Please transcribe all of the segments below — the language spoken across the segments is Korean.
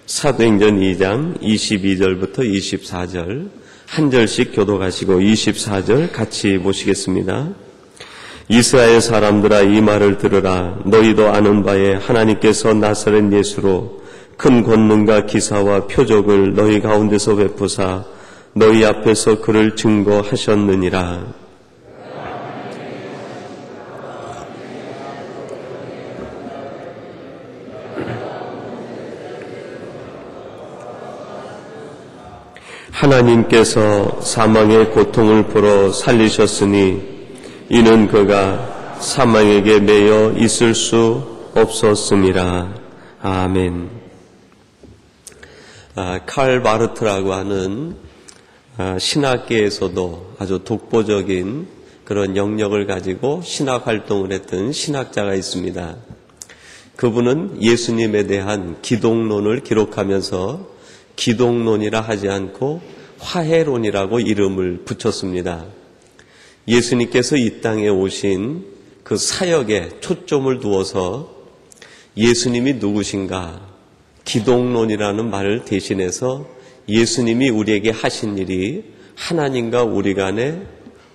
사도행전 2장 22절부터 24절 한 절씩 교독하시고 24절 같이 보시겠습니다. 이스라엘 사람들아 이 말을 들으라. 너희도 아는 바에 하나님께서 나사렛 예수로 큰 권능과 기사와 표적을 너희 가운데서 베푸사 너희 앞에서 그를 증거하셨느니라. 하나님께서 사망의 고통을 풀어 살리셨으니 이는 그가 사망에게 매여 있을 수 없었음이라. 아멘. 칼 바르트라고 하는 신학계에서도 아주 독보적인 그런 영역을 가지고 신학 활동을 했던 신학자가 있습니다. 그분은 예수님에 대한 기독론을 기록하면서 기독론이라 하지 않고 화해론이라고 이름을 붙였습니다. 예수님께서 이 땅에 오신 그 사역에 초점을 두어서 예수님이 누구신가, 기독론이라는 말을 대신해서 예수님이 우리에게 하신 일이 하나님과 우리 간에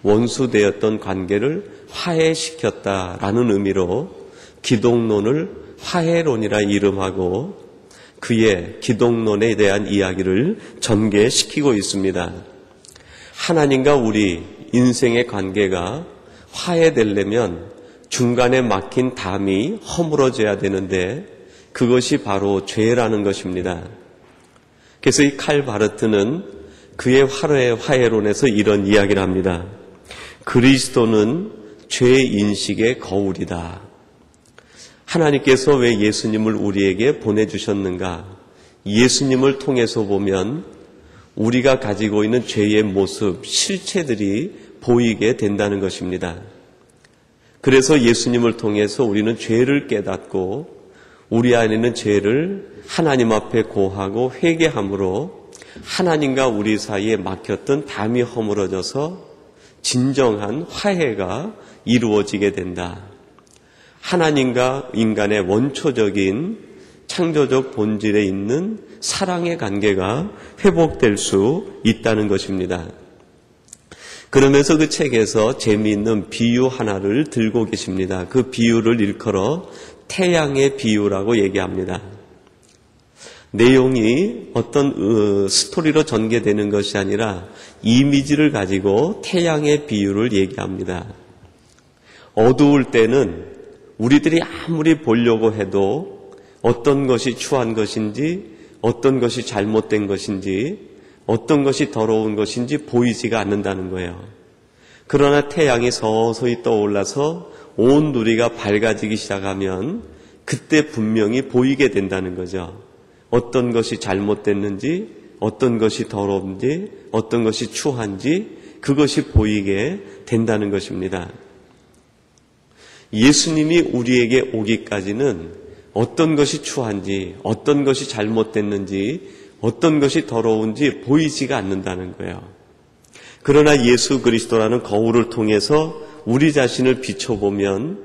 원수되었던 관계를 화해시켰다라는 의미로 기독론을 화해론이라 이름하고 그의 기독론에 대한 이야기를 전개시키고 있습니다. 하나님과 우리 인생의 관계가 화해되려면 중간에 막힌 담이 허물어져야 되는데 그것이 바로 죄라는 것입니다. 그래서 이 칼 바르트는 그의 화해론에서 이런 이야기를 합니다. 그리스도는 죄 인식의 거울이다. 하나님께서 왜 예수님을 우리에게 보내주셨는가? 예수님을 통해서 보면 우리가 가지고 있는 죄의 모습, 실체들이 보이게 된다는 것입니다. 그래서 예수님을 통해서 우리는 죄를 깨닫고 우리 안에 있는 죄를 하나님 앞에 고하고 회개함으로 하나님과 우리 사이에 막혔던 담이 허물어져서 진정한 화해가 이루어지게 된다. 하나님과 인간의 원초적인 창조적 본질에 있는 사랑의 관계가 회복될 수 있다는 것입니다. 그러면서 그 책에서 재미있는 비유 하나를 들고 계십니다. 그 비유를 일컬어 태양의 비유라고 얘기합니다. 내용이 어떤 스토리로 전개되는 것이 아니라 이미지를 가지고 태양의 비유를 얘기합니다. 어두울 때는 우리들이 아무리 보려고 해도 어떤 것이 추한 것인지 어떤 것이 잘못된 것인지 어떤 것이 더러운 것인지 보이지가 않는다는 거예요. 그러나 태양이 서서히 떠올라서 온 누리가 밝아지기 시작하면 그때 분명히 보이게 된다는 거죠. 어떤 것이 잘못됐는지 어떤 것이 더러운지 어떤 것이 추한지 그것이 보이게 된다는 것입니다. 예수님이 우리에게 오기까지는 어떤 것이 추한지 어떤 것이 잘못됐는지 어떤 것이 더러운지 보이지가 않는다는 거예요. 그러나 예수 그리스도라는 거울을 통해서 우리 자신을 비춰보면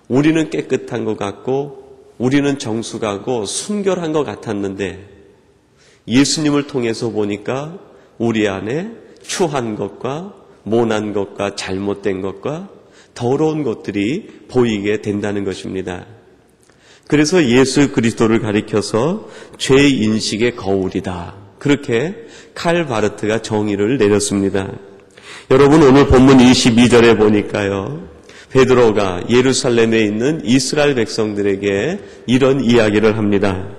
우리는 깨끗한 것 같고 우리는 정숙하고 순결한 것 같았는데 예수님을 통해서 보니까 우리 안에 추한 것과 모난 것과 잘못된 것과 더러운 것들이 보이게 된다는 것입니다. 그래서 예수 그리스도를 가리켜서 죄 인식의 거울이다. 그렇게 칼 바르트가 정의를 내렸습니다. 여러분 오늘 본문 22절에 보니까요. 베드로가 예루살렘에 있는 이스라엘 백성들에게 이런 이야기를 합니다.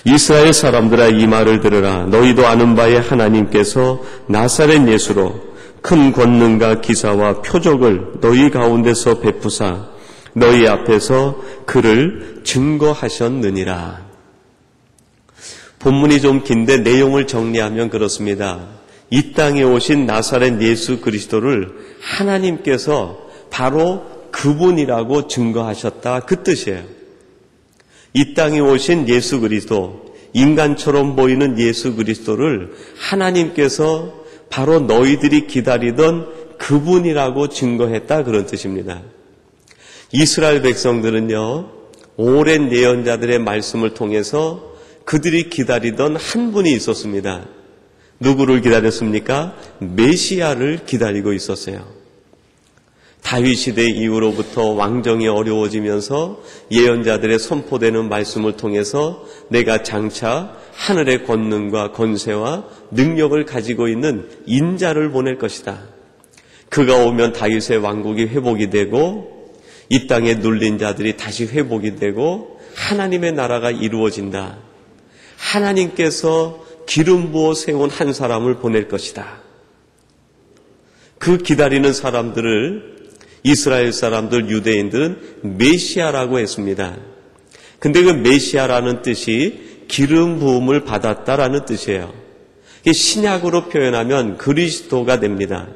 이스라엘 사람들아 이 말을 들으라. 너희도 아는 바에 하나님께서 나사렛 예수로 큰 권능과 기사와 표적을 너희 가운데서 베푸사 너희 앞에서 그를 증거하셨느니라. 본문이 좀 긴데 내용을 정리하면 그렇습니다. 이 땅에 오신 나사렛 예수 그리스도를 하나님께서 바로 그분이라고 증거하셨다 그 뜻이에요. 이 땅에 오신 예수 그리스도, 인간처럼 보이는 예수 그리스도를 하나님께서 바로 너희들이 기다리던 그분이라고 증거했다 그런 뜻입니다. 이스라엘 백성들은요, 오랜 예언자들의 말씀을 통해서 그들이 기다리던 한 분이 있었습니다. 누구를 기다렸습니까? 메시아를 기다리고 있었어요. 다윗 시대 이후로부터 왕정이 어려워지면서 예언자들의 선포되는 말씀을 통해서 내가 장차 하늘의 권능과 권세와 능력을 가지고 있는 인자를 보낼 것이다. 그가 오면 다윗의 왕국이 회복이 되고 이 땅에 눌린 자들이 다시 회복이 되고 하나님의 나라가 이루어진다. 하나님께서 기름 부어 세운 한 사람을 보낼 것이다. 그 기다리는 사람들을 이스라엘 사람들, 유대인들은 메시아라고 했습니다. 근데 그 메시아라는 뜻이 기름 부음을 받았다라는 뜻이에요. 신약으로 표현하면 그리스도가 됩니다.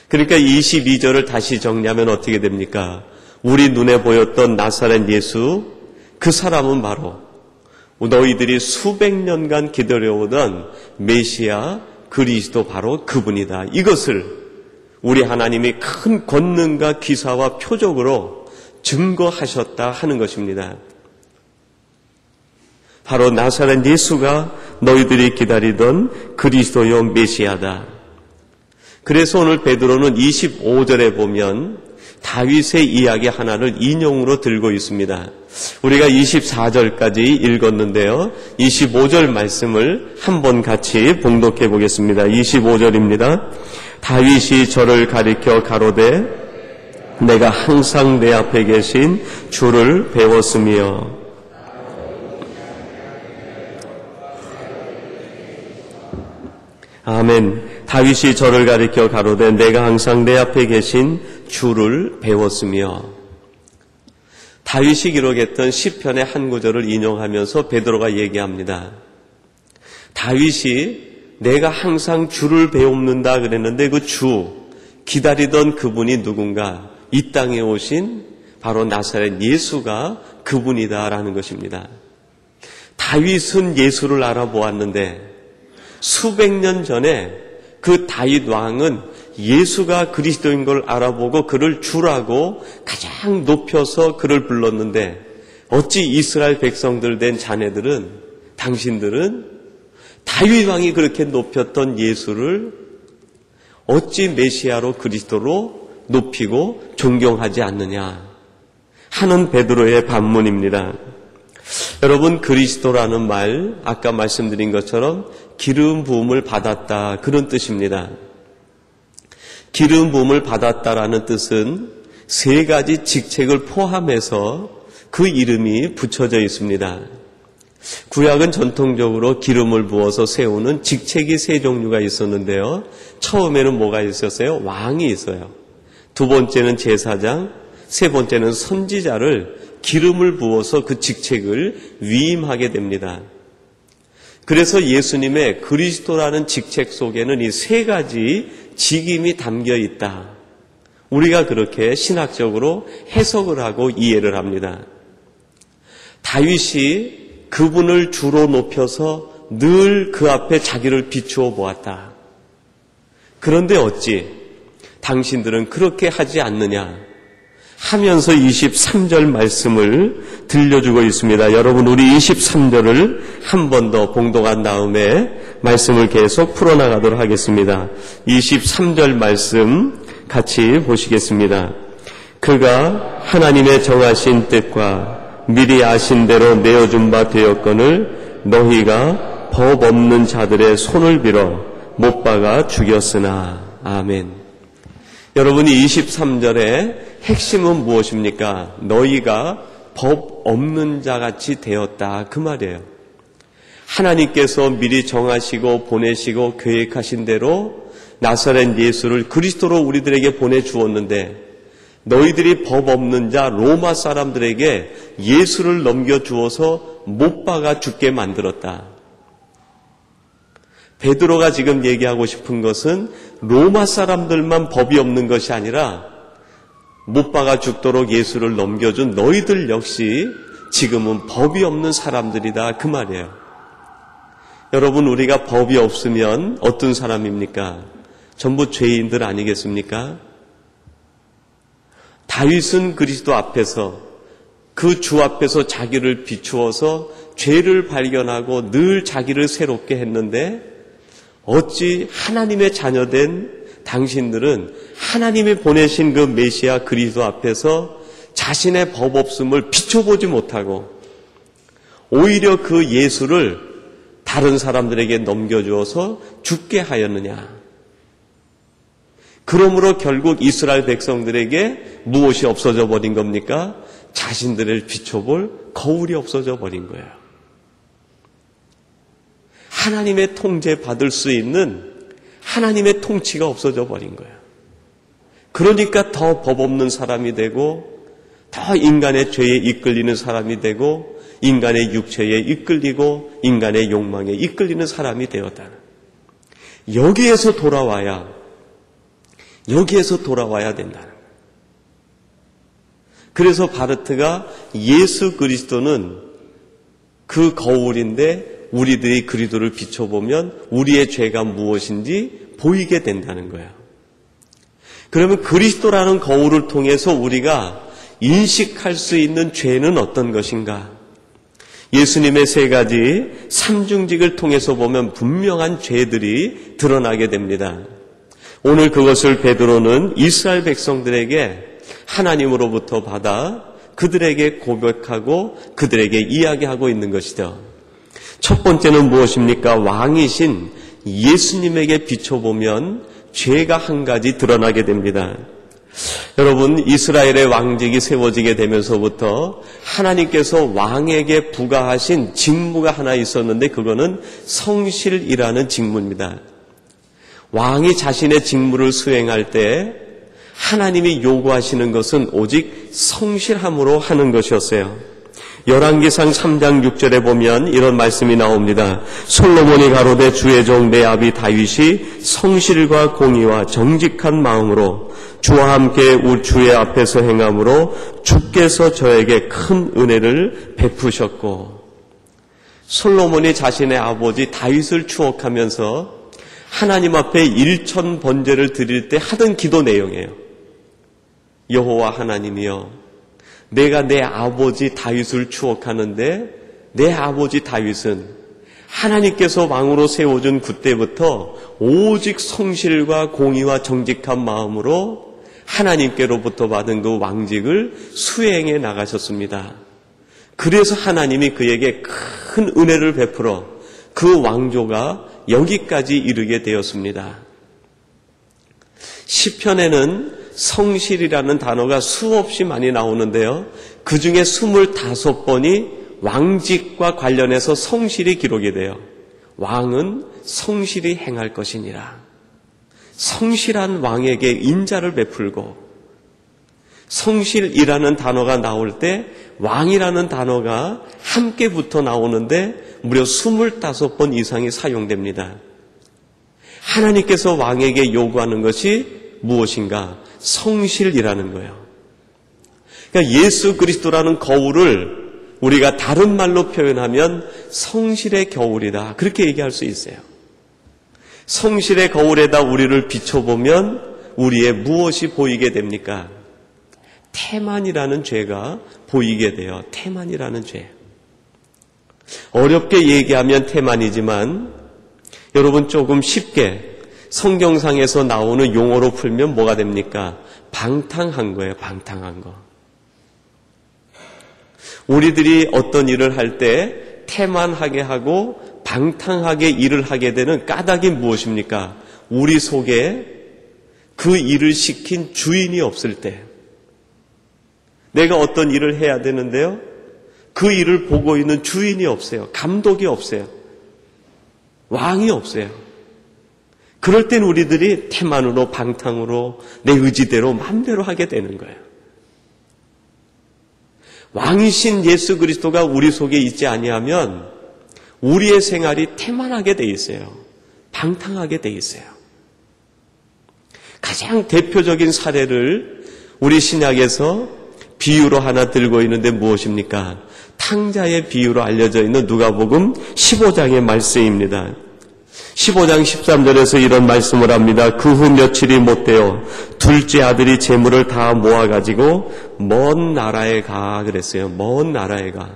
그러니까 22절을 다시 정리하면 어떻게 됩니까? 우리 눈에 보였던 나사렛 예수, 그 사람은 바로 너희들이 수백 년간 기다려오던 메시아 그리스도 바로 그분이다. 이것을 우리 하나님이 큰 권능과 기사와 표적으로 증거하셨다 하는 것입니다. 바로 나사렛 예수가 너희들이 기다리던 그리스도요 메시아다. 그래서 오늘 베드로는 25절에 보면 다윗의 이야기 하나를 인용으로 들고 있습니다. 우리가 24절까지 읽었는데요. 25절 말씀을 한번 같이 봉독해 보겠습니다. 25절입니다. 다윗이 저를 가리켜 가로되 내가 항상 내 앞에 계신 주를 배웠으며 아멘. 다윗이 저를 가리켜 가로되 내가 항상 내 앞에 계신 주를 배웠으며 다윗이 기록했던 시편의 한 구절을 인용하면서 베드로가 얘기합니다. 다윗이 내가 항상 주를 배웁는다 그랬는데 그 주, 기다리던 그분이 누군가? 이 땅에 오신 바로 나사렛 예수가 그분이다라는 것입니다. 다윗은 예수를 알아보았는데 수백 년 전에 그 다윗 왕은 예수가 그리스도인 걸 알아보고 그를 주라고 가장 높여서 그를 불렀는데 어찌 이스라엘 백성들 된 자네들은, 당신들은 다윗 왕이 그렇게 높였던 예수를 어찌 메시아로 그리스도로 높이고 존경하지 않느냐 하는 베드로의 반문입니다. 여러분, 그리스도라는 말 아까 말씀드린 것처럼 기름 부음을 받았다 그런 뜻입니다. 기름 부음을 받았다라는 뜻은 세 가지 직책을 포함해서 그 이름이 붙여져 있습니다. 구약은 전통적으로 기름을 부어서 세우는 직책이 세 종류가 있었는데요. 처음에는 뭐가 있었어요? 왕이 있어요. 두 번째는 제사장, 세 번째는 선지자를 기름을 부어서 그 직책을 위임하게 됩니다. 그래서 예수님의 그리스도라는 직책 속에는 이 세 가지 직임이 담겨 있다. 우리가 그렇게 신학적으로 해석을 하고 이해를 합니다. 다윗이 그분을 주로 높여서 늘 그 앞에 자기를 비추어 보았다. 그런데 어찌 당신들은 그렇게 하지 않느냐 하면서 23절 말씀을 들려주고 있습니다. 여러분, 우리 23절을 한 번 더 봉독한 다음에 말씀을 계속 풀어나가도록 하겠습니다. 23절 말씀 같이 보시겠습니다. 그가 하나님의 정하신 뜻과 미리 아신 대로 내어준 바 되었거늘 너희가 법 없는 자들의 손을 빌어 못 박아 죽였으나. 아멘. 여러분이 23절의 핵심은 무엇입니까? 너희가 법 없는 자같이 되었다 그 말이에요. 하나님께서 미리 정하시고 보내시고 계획하신 대로 나사렛 예수를 그리스도로 우리들에게 보내주었는데 너희들이 법 없는 자 로마 사람들에게 예수를 넘겨주어서 못 박아 죽게 만들었다. 베드로가 지금 얘기하고 싶은 것은 로마 사람들만 법이 없는 것이 아니라 못 박아 죽도록 예수를 넘겨준 너희들 역시 지금은 법이 없는 사람들이다 그 말이에요. 여러분, 우리가 법이 없으면 어떤 사람입니까? 전부 죄인들 아니겠습니까? 다윗은 그리스도 앞에서 그 주 앞에서 자기를 비추어서 죄를 발견하고 늘 자기를 새롭게 했는데 어찌 하나님의 자녀된 당신들은 하나님이 보내신 그 메시아 그리스도 앞에서 자신의 법 없음을 비춰보지 못하고 오히려 그 예수를 다른 사람들에게 넘겨주어서 죽게 하였느냐. 그러므로 결국 이스라엘 백성들에게 무엇이 없어져 버린 겁니까? 자신들을 비춰볼 거울이 없어져 버린 거예요. 하나님의 통제 받을 수 있는 하나님의 통치가 없어져 버린 거예요. 그러니까 더 법 없는 사람이 되고 더 인간의 죄에 이끌리는 사람이 되고 인간의 육체에 이끌리고 인간의 욕망에 이끌리는 사람이 되었다. 여기에서 돌아와야 된다는 거예요. 그래서 바르트가 예수 그리스도는 그 거울인데 우리들이 그리스도를 비춰보면 우리의 죄가 무엇인지 보이게 된다는 거예요. 그러면 그리스도라는 거울을 통해서 우리가 인식할 수 있는 죄는 어떤 것인가? 예수님의 세 가지 삼중직을 통해서 보면 분명한 죄들이 드러나게 됩니다. 오늘 그것을 베드로는 이스라엘 백성들에게 하나님으로부터 받아 그들에게 고백하고 그들에게 이야기하고 있는 것이죠. 첫 번째는 무엇입니까? 왕이신 예수님에게 비춰보면 죄가 한 가지 드러나게 됩니다. 여러분, 이스라엘의 왕직이 세워지게 되면서부터 하나님께서 왕에게 부과하신 직무가 하나 있었는데 그거는 성실이라는 직무입니다. 왕이 자신의 직무를 수행할 때 하나님이 요구하시는 것은 오직 성실함으로 하는 것이었어요. 열왕기상 3장 6절에 보면 이런 말씀이 나옵니다. 솔로몬이 가로되 주의 종 내 아비 다윗이 성실과 공의와 정직한 마음으로 주와 함께 우리 주의 앞에서 행함으로 주께서 저에게 큰 은혜를 베푸셨고, 솔로몬이 자신의 아버지 다윗을 추억하면서 하나님 앞에 일천 번제를 드릴 때 하던 기도 내용이에요. 여호와 하나님이여, 내가 내 아버지 다윗을 추억하는데 내 아버지 다윗은 하나님께서 왕으로 세워준 그때부터 오직 성실과 공의와 정직한 마음으로 하나님께로부터 받은 그 왕직을 수행해 나가셨습니다. 그래서 하나님이 그에게 큰 은혜를 베풀어 그 왕조가 여기까지 이르게 되었습니다. 시편에는 성실이라는 단어가 수없이 많이 나오는데요. 그 중에 25번이 왕직과 관련해서 성실이 기록이 돼요. 왕은 성실히 행할 것이니라. 성실한 왕에게 인자를 베풀고, 성실이라는 단어가 나올 때 왕이라는 단어가 함께 붙어 나오는데 무려 25번 이상이 사용됩니다. 하나님께서 왕에게 요구하는 것이 무엇인가? 성실이라는 거예요. 그러니까 예수 그리스도라는 거울을 우리가 다른 말로 표현하면 성실의 거울이다, 그렇게 얘기할 수 있어요. 성실의 거울에다 우리를 비춰보면 우리의 무엇이 보이게 됩니까? 태만이라는 죄가 보이게 돼요. 태만이라는 죄. 어렵게 얘기하면 태만이지만 여러분 조금 쉽게 성경상에서 나오는 용어로 풀면 뭐가 됩니까? 방탕한 거예요. 방탕한 거. 우리들이 어떤 일을 할 때 태만하게 하고 방탕하게 일을 하게 되는 까닭이 무엇입니까? 우리 속에 그 일을 시킨 주인이 없을 때, 내가 어떤 일을 해야 되는데요, 그 일을 보고 있는 주인이 없어요. 감독이 없어요. 왕이 없어요. 그럴 땐 우리들이 태만으로 방탕으로 내 의지대로 마음대로 하게 되는 거예요. 왕이신 예수 그리스도가 우리 속에 있지 아니하면 우리의 생활이 태만하게 돼 있어요. 방탕하게 돼 있어요. 가장 대표적인 사례를 우리 신약에서 비유로 하나 들고 있는데 무엇입니까? 탕자의 비유로 알려져 있는 누가복음 15장의 말씀입니다. 15장 13절에서 이런 말씀을 합니다. 그 후 며칠이 못되어 둘째 아들이 재물을 다 모아가지고 먼 나라에 가 그랬어요. 먼 나라에 가.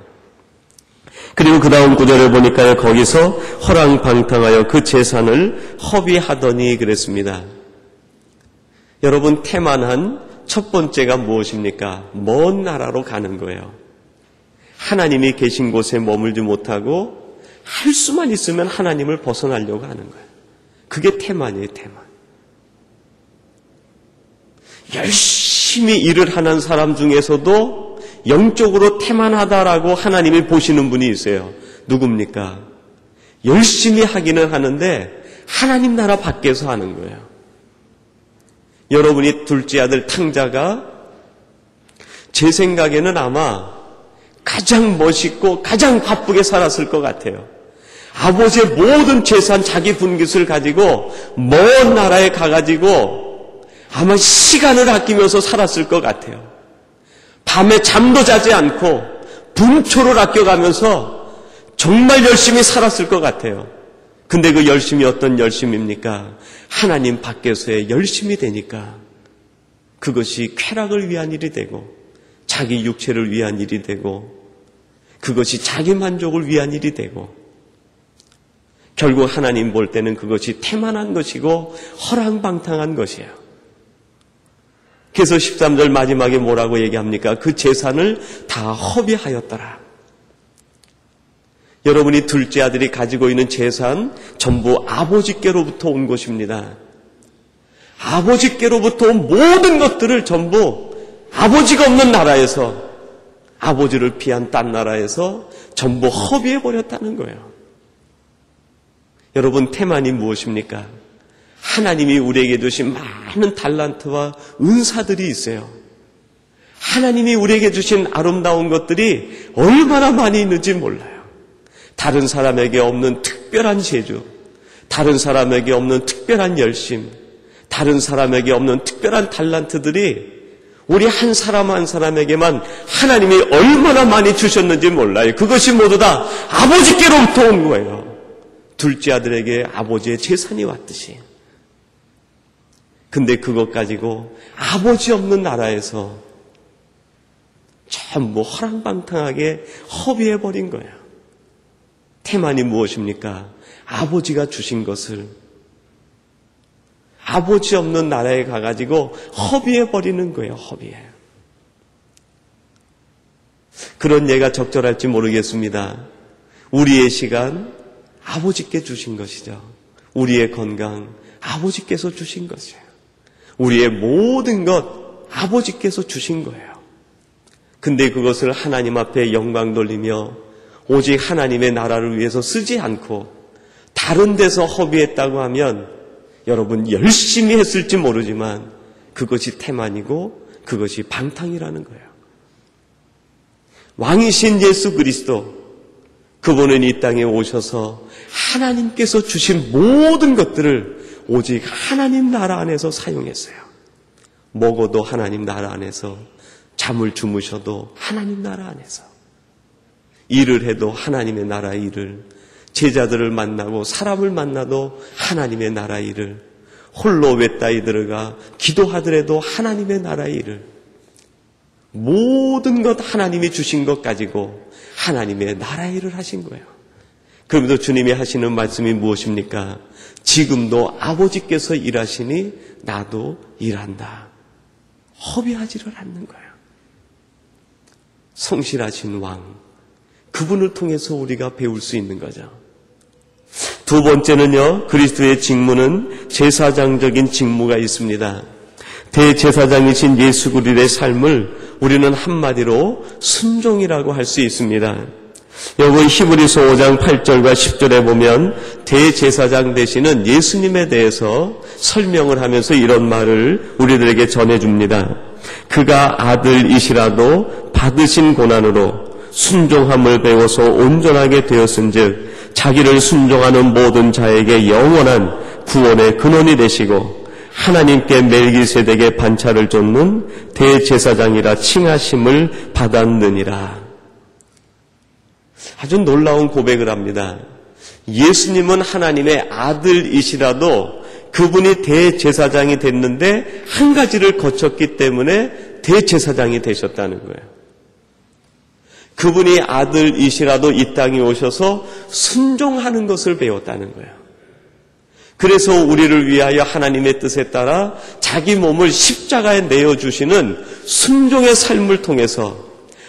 그리고 그 다음 구절을 보니까요, 거기서 허랑방탕하여 그 재산을 허비하더니 그랬습니다. 여러분, 태만한 첫 번째가 무엇입니까? 먼 나라로 가는 거예요. 하나님이 계신 곳에 머물지 못하고 할 수만 있으면 하나님을 벗어나려고 하는 거예요. 그게 태만이에요, 태만. 열심히 일을 하는 사람 중에서도 영적으로 태만하다라고 하나님이 보시는 분이 있어요. 누굽니까? 열심히 하기는 하는데 하나님 나라 밖에서 하는 거예요. 여러분이 둘째 아들 탕자가 제 생각에는 아마 가장 멋있고 가장 바쁘게 살았을 것 같아요. 아버지의 모든 재산, 자기 분깃을 가지고 먼 나라에 가가지고 아마 시간을 아끼면서 살았을 것 같아요. 밤에 잠도 자지 않고 분초를 아껴가면서 정말 열심히 살았을 것 같아요. 근데 그 열심이 어떤 열심입니까? 하나님 밖에서의 열심이 되니까 그것이 쾌락을 위한 일이 되고 자기 육체를 위한 일이 되고 그것이 자기 만족을 위한 일이 되고 결국 하나님 볼 때는 그것이 태만한 것이고 허랑방탕한 것이에요. 그래서 13절 마지막에 뭐라고 얘기합니까? 그 재산을 다 허비하였더라. 여러분이 둘째 아들이 가지고 있는 재산 전부 아버지께로부터 온 것입니다. 아버지께로부터 온 모든 것들을 전부 아버지가 없는 나라에서 아버지를 피한 딴 나라에서 전부 허비해버렸다는 거예요. 여러분, 태만이 무엇입니까? 하나님이 우리에게 주신 많은 달란트와 은사들이 있어요. 하나님이 우리에게 주신 아름다운 것들이 얼마나 많이 있는지 몰라요. 다른 사람에게 없는 특별한 재주, 다른 사람에게 없는 특별한 열심, 다른 사람에게 없는 특별한 달란트들이 우리 한 사람 한 사람에게만 하나님이 얼마나 많이 주셨는지 몰라요. 그것이 모두 다 아버지께로부터 온 거예요. 둘째 아들에게 아버지의 재산이 왔듯이. 근데 그것 가지고 아버지 없는 나라에서 전부 허랑방탕하게 허비해버린 거예요. 태만이 무엇입니까? 아버지가 주신 것을 아버지 없는 나라에 가가지고 허비해버리는 거예요. 허비해. 그런 예가 적절할지 모르겠습니다. 우리의 시간 아버지께 주신 것이죠. 우리의 건강 아버지께서 주신 것이에요. 우리의 모든 것 아버지께서 주신 거예요. 근데 그것을 하나님 앞에 영광 돌리며 오직 하나님의 나라를 위해서 쓰지 않고 다른 데서 허비했다고 하면 여러분 열심히 했을지 모르지만 그것이 태만이고 그것이 방탕이라는 거예요. 왕이신 예수 그리스도, 그분은 이 땅에 오셔서 하나님께서 주신 모든 것들을 오직 하나님 나라 안에서 사용했어요. 먹어도 하나님 나라 안에서, 잠을 주무셔도 하나님 나라 안에서, 일을 해도 하나님의 나라 일을, 제자들을 만나고 사람을 만나도 하나님의 나라 일을, 홀로 외따이 들어가 기도하더라도 하나님의 나라 일을, 모든 것 하나님이 주신 것 가지고 하나님의 나라 일을 하신 거예요. 그럼에도 주님이 하시는 말씀이 무엇입니까? 지금도 아버지께서 일하시니 나도 일한다. 허비하지를 않는 거예요. 성실하신 왕, 그분을 통해서 우리가 배울 수 있는 거죠. 두 번째는요, 그리스도의 직무는 제사장적인 직무가 있습니다. 대제사장이신 예수 그리스도의 삶을 우리는 한마디로 순종이라고 할 수 있습니다. 여기 히브리서 5장 8절과 10절에 보면 대제사장 되시는 예수님에 대해서 설명을 하면서 이런 말을 우리들에게 전해줍니다. 그가 아들이시라도 받으신 고난으로 순종함을 배워서 온전하게 되었은즉 자기를 순종하는 모든 자에게 영원한 구원의 근원이 되시고 하나님께 멜기세덱의 반차를 쫓는 대제사장이라 칭하심을 받았느니라. 아주 놀라운 고백을 합니다. 예수님은 하나님의 아들이시라도 그분이 대제사장이 됐는데 한 가지를 거쳤기 때문에 대제사장이 되셨다는 거예요. 그분이 아들이시라도 이 땅에 오셔서 순종하는 것을 배웠다는 거예요. 그래서 우리를 위하여 하나님의 뜻에 따라 자기 몸을 십자가에 내어주시는 순종의 삶을 통해서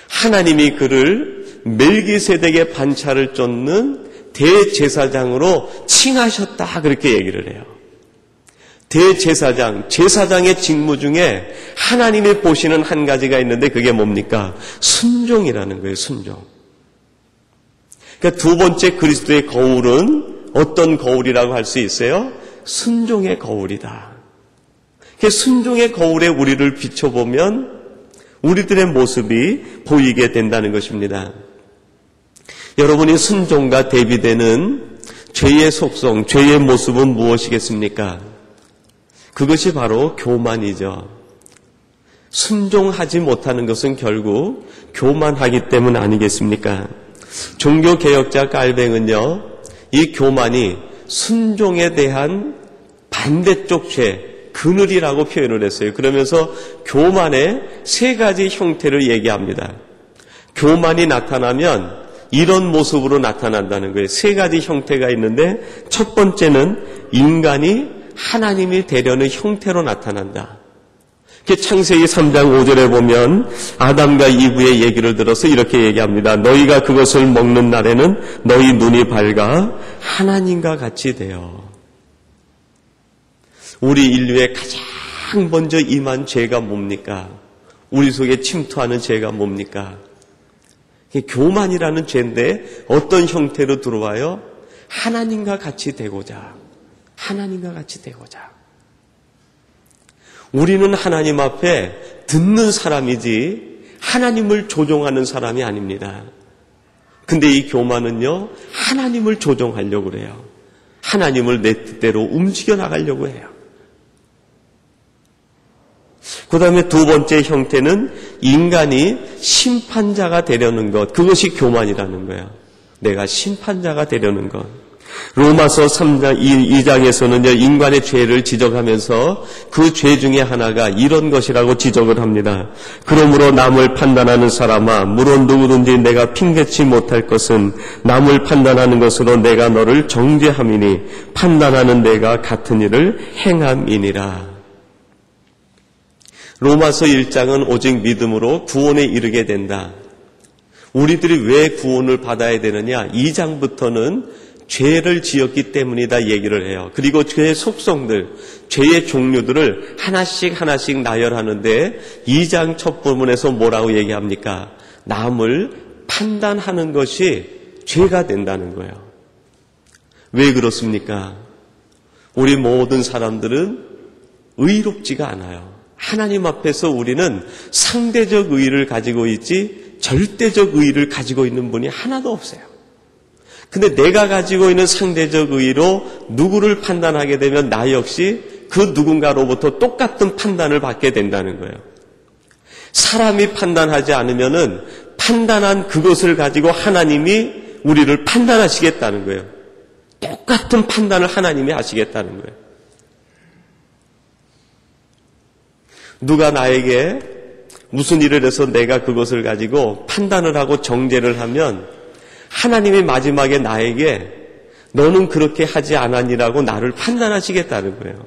하나님이 그를 멜기세덱의 반차를 쫓는 대제사장으로 칭하셨다, 그렇게 얘기를 해요. 대제사장, 제사장의 직무 중에 하나님이 보시는 한 가지가 있는데 그게 뭡니까? 순종이라는 거예요, 순종. 그러니까 두 번째 그리스도의 거울은 어떤 거울이라고 할 수 있어요? 순종의 거울이다. 그 순종의 거울에 우리를 비춰보면 우리들의 모습이 보이게 된다는 것입니다. 여러분이 순종과 대비되는 죄의 속성, 죄의 모습은 무엇이겠습니까? 그것이 바로 교만이죠. 순종하지 못하는 것은 결국 교만하기 때문 아니겠습니까? 종교개혁자 깔뱅은요, 이 교만이 순종에 대한 반대쪽 죄, 그늘이라고 표현을 했어요. 그러면서 교만의 세 가지 형태를 얘기합니다. 교만이 나타나면 이런 모습으로 나타난다는 거예요. 세 가지 형태가 있는데 첫 번째는 인간이 하나님이 되려는 형태로 나타난다. 창세기 3장 5절에 보면 아담과 이브의 얘기를 들어서 이렇게 얘기합니다. 너희가 그것을 먹는 날에는 너희 눈이 밝아 하나님과 같이 되어. 우리 인류의 가장 먼저 임한 죄가 뭡니까? 우리 속에 침투하는 죄가 뭡니까? 교만이라는 죄인데 어떤 형태로 들어와요? 하나님과 같이 되고자. 하나님과 같이 되고자. 우리는 하나님 앞에 듣는 사람이지 하나님을 조종하는 사람이 아닙니다. 근데 이 교만은요, 하나님을 조종하려고 그래요. 하나님을 내 뜻대로 움직여 나가려고 해요. 그 다음에 두 번째 형태는 인간이 심판자가 되려는 것. 그것이 교만이라는 거예요. 내가 심판자가 되려는 것. 로마서 3장 2장에서는요, 인간의 죄를 지적하면서 그 죄 중에 하나가 이런 것이라고 지적을 합니다. 그러므로 남을 판단하는 사람아, 물론 누구든지 내가 핑계치 못할 것은 남을 판단하는 것으로 내가 너를 정죄함이니 판단하는 내가 같은 일을 행함이니라. 로마서 1장은 오직 믿음으로 구원에 이르게 된다. 우리들이 왜 구원을 받아야 되느냐? 2장부터는 죄를 지었기 때문이다 얘기를 해요. 그리고 죄의 속성들, 죄의 종류들을 하나씩 하나씩 나열하는데 2장 첫 부분에서 뭐라고 얘기합니까? 남을 판단하는 것이 죄가 된다는 거예요. 왜 그렇습니까? 우리 모든 사람들은 의롭지가 않아요. 하나님 앞에서 우리는 상대적 의의를 가지고 있지 절대적 의의를 가지고 있는 분이 하나도 없어요. 근데 내가 가지고 있는 상대적 의의로 누구를 판단하게 되면 나 역시 그 누군가로부터 똑같은 판단을 받게 된다는 거예요. 사람이 판단하지 않으면은 판단한 그것을 가지고 하나님이 우리를 판단하시겠다는 거예요. 똑같은 판단을 하나님이 하시겠다는 거예요. 누가 나에게 무슨 일을 해서 내가 그것을 가지고 판단을 하고 정죄를 하면 하나님이 마지막에 나에게 너는 그렇게 하지 않았니라고 나를 판단하시겠다는 거예요.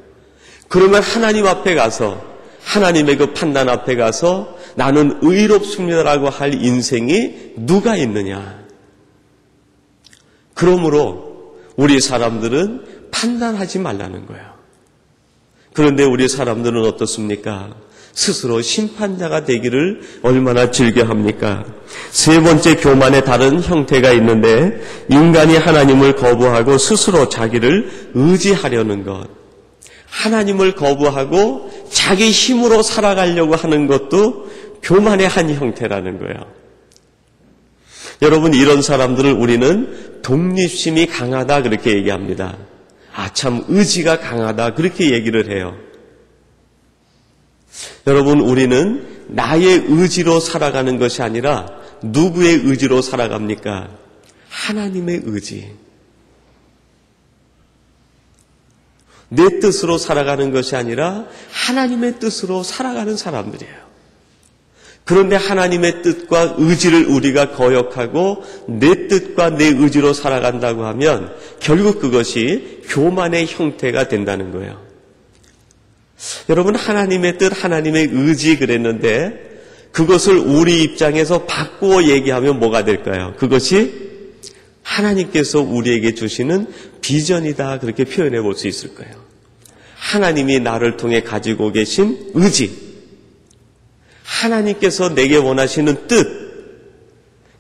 그러면 하나님 앞에 가서 하나님의 그 판단 앞에 가서 나는 의롭습니다라고 할 인생이 누가 있느냐. 그러므로 우리 사람들은 판단하지 말라는 거예요. 그런데 우리 사람들은 어떻습니까? 스스로 심판자가 되기를 얼마나 즐겨합니까? 세 번째 교만의 다른 형태가 있는데 인간이 하나님을 거부하고 스스로 자기를 의지하려는 것. 하나님을 거부하고 자기 힘으로 살아가려고 하는 것도 교만의 한 형태라는 거예요. 여러분, 이런 사람들을 우리는 독립심이 강하다 그렇게 얘기합니다. 참 의지가 강하다 그렇게 얘기를 해요. 여러분, 우리는 나의 의지로 살아가는 것이 아니라 누구의 의지로 살아갑니까? 하나님의 의지. 내 뜻으로 살아가는 것이 아니라 하나님의 뜻으로 살아가는 사람들이에요. 그런데 하나님의 뜻과 의지를 우리가 거역하고 내 뜻과 내 의지로 살아간다고 하면 결국 그것이 교만의 형태가 된다는 거예요. 여러분, 하나님의 뜻, 하나님의 의지 그랬는데 그것을 우리 입장에서 바꾸어 얘기하면 뭐가 될까요? 그것이 하나님께서 우리에게 주시는 비전이다, 그렇게 표현해 볼 수 있을 거예요. 하나님이 나를 통해 가지고 계신 의지, 하나님께서 내게 원하시는 뜻,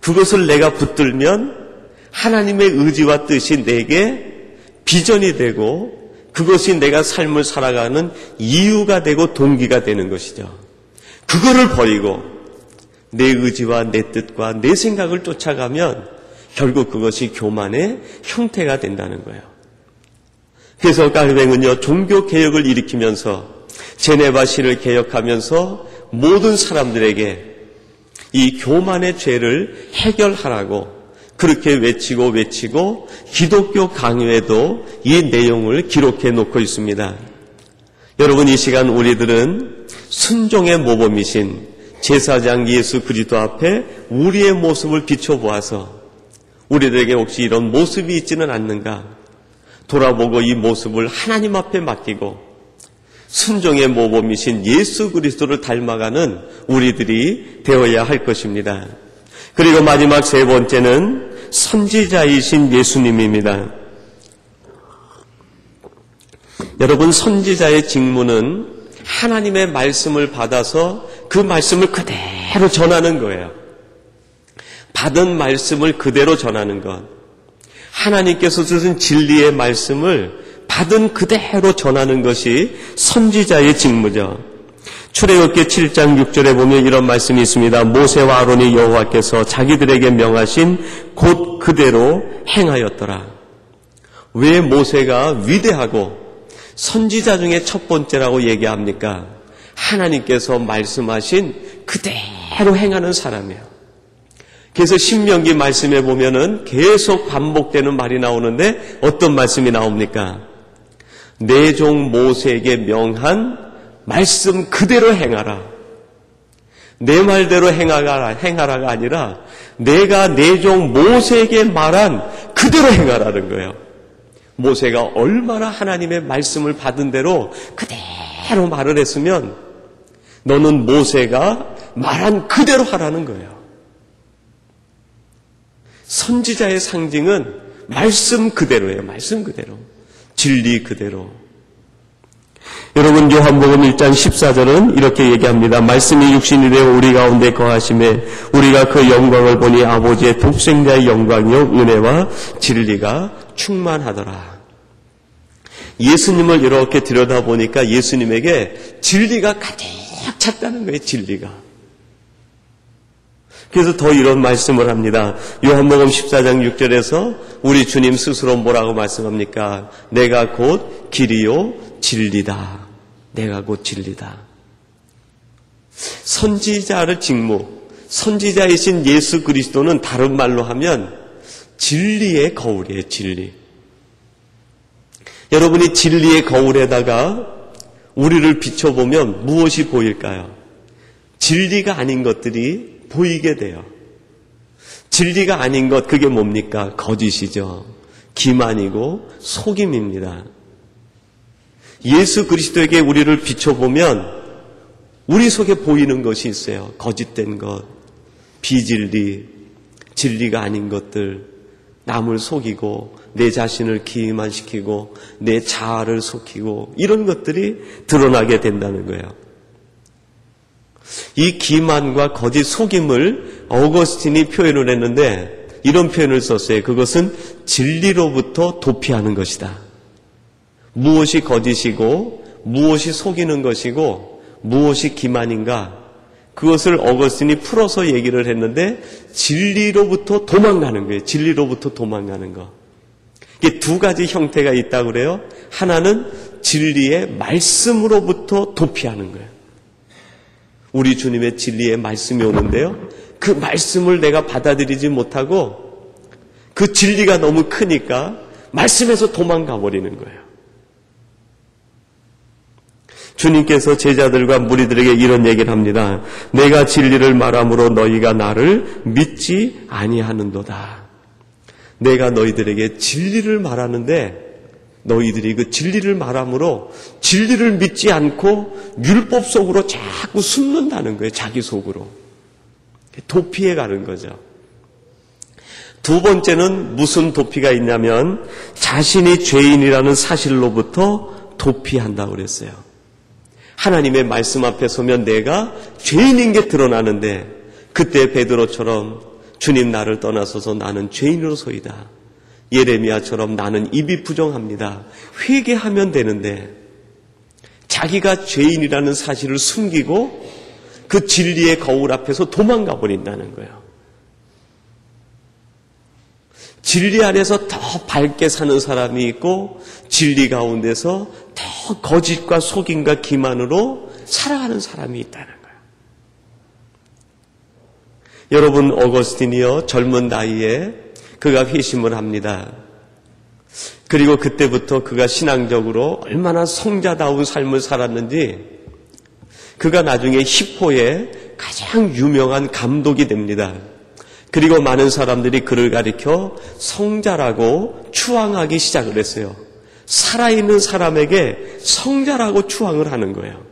그것을 내가 붙들면 하나님의 의지와 뜻이 내게 비전이 되고 그것이 내가 삶을 살아가는 이유가 되고 동기가 되는 것이죠. 그거를 버리고 내 의지와 내 뜻과 내 생각을 쫓아가면 결국 그것이 교만의 형태가 된다는 거예요. 그래서 깔뱅은요, 종교개혁을 일으키면서 제네바시를 개혁하면서 모든 사람들에게 이 교만의 죄를 해결하라고 그렇게 외치고 기독교 강요에도 이 내용을 기록해 놓고 있습니다. 여러분, 이 시간 우리들은 순종의 모범이신 제사장 예수 그리스도 앞에 우리의 모습을 비춰보아서 우리들에게 혹시 이런 모습이 있지는 않는가 돌아보고 이 모습을 하나님 앞에 맡기고 순종의 모범이신 예수 그리스도를 닮아가는 우리들이 되어야 할 것입니다. 그리고 마지막 세 번째는 선지자이신 예수님입니다. 여러분, 선지자의 직무는 하나님의 말씀을 받아서 그 말씀을 그대로 전하는 거예요. 받은 말씀을 그대로 전하는 것. 하나님께서 주신 진리의 말씀을 받은 그대로 전하는 것이 선지자의 직무죠. 출애굽기 7장 6절에 보면 이런 말씀이 있습니다. 모세와 아론이 여호와께서 자기들에게 명하신 곧 그대로 행하였더라. 왜 모세가 위대하고 선지자 중에 첫 번째라고 얘기합니까? 하나님께서 말씀하신 그대로 행하는 사람이에요. 그래서 신명기 말씀에 보면은 계속 반복되는 말이 나오는데 어떤 말씀이 나옵니까? 내 종 모세에게 명한 말씀 그대로 행하라. 내 말대로 행하라가 아니라 내가 내 종 모세에게 말한 그대로 행하라는 거예요. 모세가 얼마나 하나님의 말씀을 받은 대로 그대로 말을 했으면 너는 모세가 말한 그대로 하라는 거예요. 선지자의 상징은 말씀 그대로예요. 말씀 그대로. 진리 그대로. 여러분, 요한복음 1장 14절은 이렇게 얘기합니다. 말씀이 육신이 되어 우리 가운데 거하심에 우리가 그 영광을 보니 아버지의 독생자의 영광이요 은혜와 진리가 충만하더라. 예수님을 이렇게 들여다보니까 예수님에게 진리가 가득 찼다는 거예요. 진리가. 그래서 더 이런 말씀을 합니다. 요한복음 14장 6절에서 우리 주님 스스로 뭐라고 말씀합니까? 내가 곧 길이요 진리다. 내가 곧 진리다. 선지자의 직무, 선지자이신 예수 그리스도는 다른 말로 하면 진리의 거울이에요. 진리. 여러분이 진리의 거울에다가 우리를 비춰보면 무엇이 보일까요? 진리가 아닌 것들이 보이게 돼요. 진리가 아닌 것, 그게 뭡니까? 거짓이죠. 기만이고 속임입니다. 예수 그리스도에게 우리를 비춰보면 우리 속에 보이는 것이 있어요. 거짓된 것, 비진리, 진리가 아닌 것들, 남을 속이고 내 자신을 기만시키고 내 자아를 속이고 이런 것들이 드러나게 된다는 거예요. 이 기만과 거짓 속임을 어거스틴이 표현을 했는데 이런 표현을 썼어요. 그것은 진리로부터 도피하는 것이다. 무엇이 거짓이고 무엇이 속이는 것이고 무엇이 기만인가, 그것을 어거스틴이 풀어서 얘기를 했는데 진리로부터 도망가는 거예요. 진리로부터 도망가는 거. 이게 두 가지 형태가 있다고 그래요. 하나는 진리의 말씀으로부터 도피하는 거예요. 우리 주님의 진리의 말씀이 오는데요, 그 말씀을 내가 받아들이지 못하고 그 진리가 너무 크니까 말씀에서 도망가 버리는 거예요. 주님께서 제자들과 무리들에게 이런 얘기를 합니다. 내가 진리를 말함으로 너희가 나를 믿지 아니하는도다. 내가 너희들에게 진리를 말하는데 너희들이 그 진리를 말함으로 진리를 믿지 않고 율법 속으로 자꾸 숨는다는 거예요. 자기 속으로. 도피해 가는 거죠. 두 번째는 무슨 도피가 있냐면 자신이 죄인이라는 사실로부터 도피한다고 그랬어요. 하나님의 말씀 앞에 서면 내가 죄인인 게 드러나는데 그때 베드로처럼 주님 나를 떠나서서 나는 죄인으로소이다. 예레미야처럼 나는 입이 부정합니다. 회개하면 되는데 자기가 죄인이라는 사실을 숨기고 그 진리의 거울 앞에서 도망가 버린다는 거예요. 진리 안에서 더 밝게 사는 사람이 있고 진리 가운데서 더 거짓과 속임과 기만으로 살아가는 사람이 있다는 거예요. 여러분, 어거스틴이요 젊은 나이에 그가 회심을 합니다. 그리고 그때부터 그가 신앙적으로 얼마나 성자다운 삶을 살았는지 그가 나중에 히포의 가장 유명한 감독이 됩니다. 그리고 많은 사람들이 그를 가리켜 성자라고 추앙하기 시작을 했어요. 살아있는 사람에게 성자라고 추앙을 하는 거예요.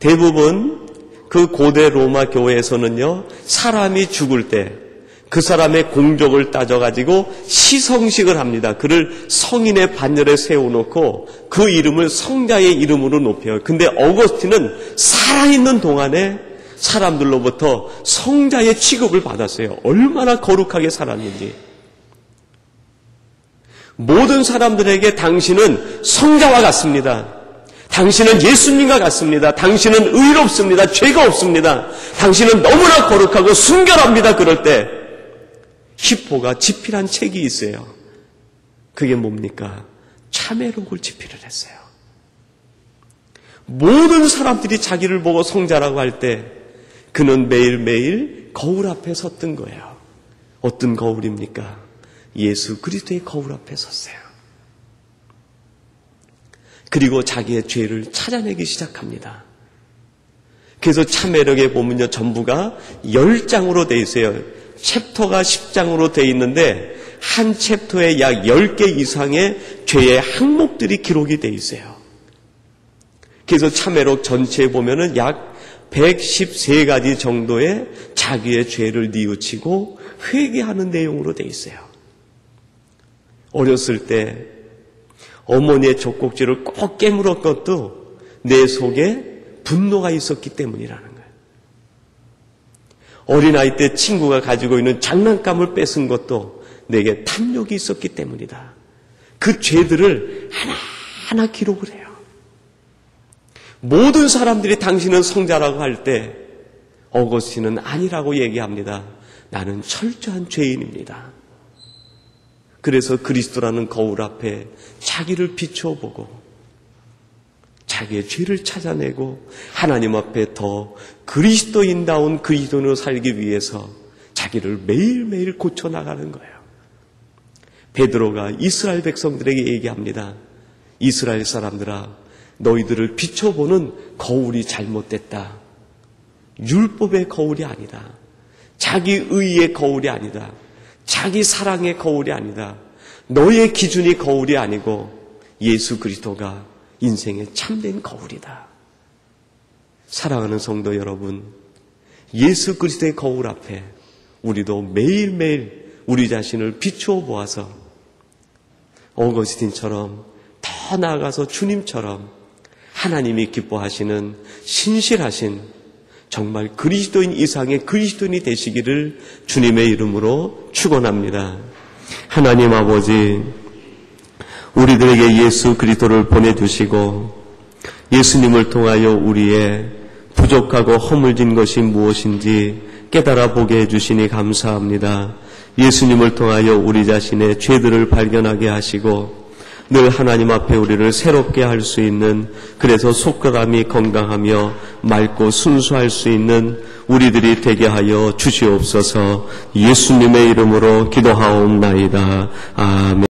대부분 그 고대 로마 교회에서는요, 사람이 죽을 때 그 사람의 공적을 따져가지고 시성식을 합니다. 그를 성인의 반열에 세워놓고 그 이름을 성자의 이름으로 높여요. 근데 어거스틴은 살아있는 동안에 사람들로부터 성자의 취급을 받았어요. 얼마나 거룩하게 살았는지. 모든 사람들에게 당신은 성자와 같습니다. 당신은 예수님과 같습니다. 당신은 의롭습니다. 죄가 없습니다. 당신은 너무나 거룩하고 순결합니다. 그럴 때 히포가 집필한 책이 있어요. 그게 뭡니까? 참회록을 집필을 했어요. 모든 사람들이 자기를 보고 성자라고 할 때 그는 매일매일 거울 앞에 섰던 거예요. 어떤 거울입니까? 예수 그리스도의 거울 앞에 섰어요. 그리고 자기의 죄를 찾아내기 시작합니다. 그래서 참회록에 보면요, 전부가 10장으로 되어 있어요. 챕터가 10장으로 되어 있는데 한 챕터에 약 10개 이상의 죄의 항목들이 기록이 되어 있어요. 그래서 참회록 전체에 보면은 약 113가지 정도의 자기의 죄를 뉘우치고 회개하는 내용으로 되어 있어요. 어렸을 때 어머니의 젖꼭지를 꼭 깨물었던 것도 내 속에 분노가 있었기 때문이라는 거예요. 어린아이 때 친구가 가지고 있는 장난감을 뺏은 것도 내게 탐욕이 있었기 때문이다. 그 죄들을 하나하나 기록을 해요. 모든 사람들이 당신은 성자라고 할 때 어거스틴은 아니라고 얘기합니다. 나는 철저한 죄인입니다. 그래서 그리스도라는 거울 앞에 자기를 비춰보고 자기의 죄를 찾아내고 하나님 앞에 더 그리스도인다운 그리스도인으로 살기 위해서 자기를 매일매일 고쳐나가는 거예요. 베드로가 이스라엘 백성들에게 얘기합니다. 이스라엘 사람들아, 너희들을 비춰보는 거울이 잘못됐다. 율법의 거울이 아니다. 자기 의의 거울이 아니다. 자기 사랑의 거울이 아니다. 너의 기준이 거울이 아니고 예수 그리스도가 인생의 참된 거울이다. 사랑하는 성도 여러분, 예수 그리스도의 거울 앞에 우리도 매일매일 우리 자신을 비추어 보아서 어거스틴처럼 더 나아가서 주님처럼 하나님이 기뻐하시는 신실하신 정말 그리스도인 이상의 그리스도인이 되시기를 주님의 이름으로 축원합니다. 하나님 아버지, 우리들에게 예수 그리스도를 보내주시고 예수님을 통하여 우리의 부족하고 허물진 것이 무엇인지 깨달아 보게 해주시니 감사합니다. 예수님을 통하여 우리 자신의 죄들을 발견하게 하시고 늘 하나님 앞에 우리를 새롭게 할 수 있는, 그래서 속가감이 건강하며 맑고 순수할 수 있는 우리들이 되게 하여 주시옵소서. 예수님의 이름으로 기도하옵나이다. 아멘.